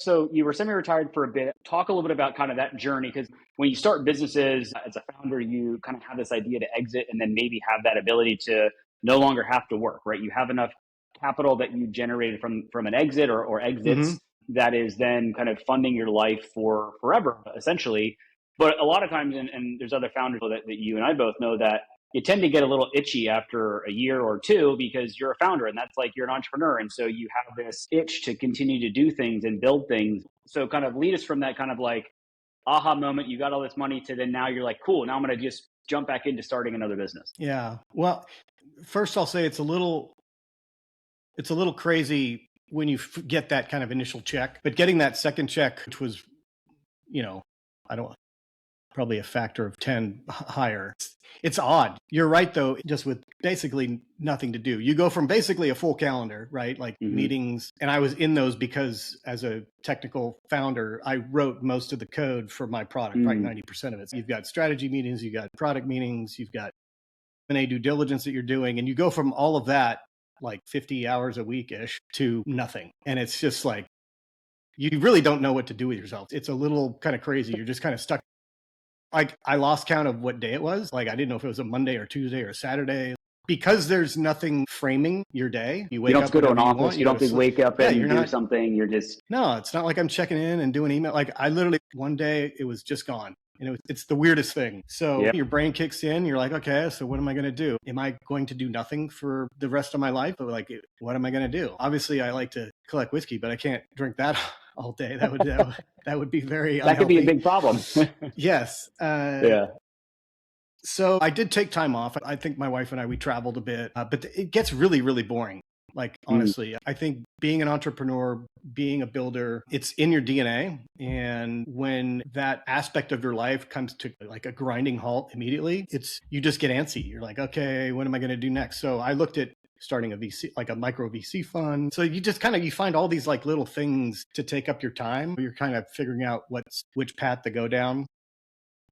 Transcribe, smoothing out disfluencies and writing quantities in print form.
So you were semi-retired for a bit. Talk a little bit about kind of that journey, because when you start businesses as a founder, you kind of have this idea to exit and then maybe have that ability to no longer have to work, right? You have enough capital that you generated from an exit or Hmm. exits that is then kind of funding your life for forever, essentially. But a lot of times, and there's other founders that you and I both know, that you tend to get a little itchy after a year or two because you're a founder and that's like you're an entrepreneur. And so you have this itch to continue to do things and build things. So kind of lead us from that kind of like aha moment. You got all this money to then now you're like, cool, now I'm going to just jump back into starting another business. Yeah. Well, first I'll say it's a little crazy when you get that kind of initial check, but getting that second check, which was, you know, I don't probably a factor of 10 higher. It's odd. You're right, though, just with basically nothing to do. You go from basically a full calendar, right? Like meetings. And I was in those because as a technical founder, I wrote most of the code for my product, right? 90% of it. So you've got strategy meetings, you've got product meetings, you've got M&A due diligence that you're doing. And you go from all of that, like 50 hours a week-ish, to nothing. And it's just like, you really don't know what to do with yourself. It's a little kind of crazy. You're just kind of stuck. Like, I lost count of what day it was. Like, I didn't know if it was a Monday or Tuesday or Saturday. Because there's nothing framing your day. You wake You don't up have to go to an whenever you office. want. You don't have to wake up and do something. You're just... No, it's not like I'm checking in and doing email. Like, I literally, one day it was just gone. And it's the weirdest thing. So your brain kicks in. You're like, okay, so what am I going to do? Am I going to do nothing for the rest of my life? Or like, what am I going to do? Obviously, I like to collect whiskey, but I can't drink that all day. That would be very that unhealthy. could be a big problem. Yes. Yeah. So I did take time off. I think my wife and we traveled a bit, but it gets really, really boring. Like, honestly, I think being an entrepreneur, being a builder, it's in your DNA. And when that aspect of your life comes to like a grinding halt immediately, you just get antsy. You're like, okay, what am I going to do next? So I looked at starting a VC, like a micro VC fund. So you just you find all these like little things to take up your time. You're kind of figuring out which path to go down.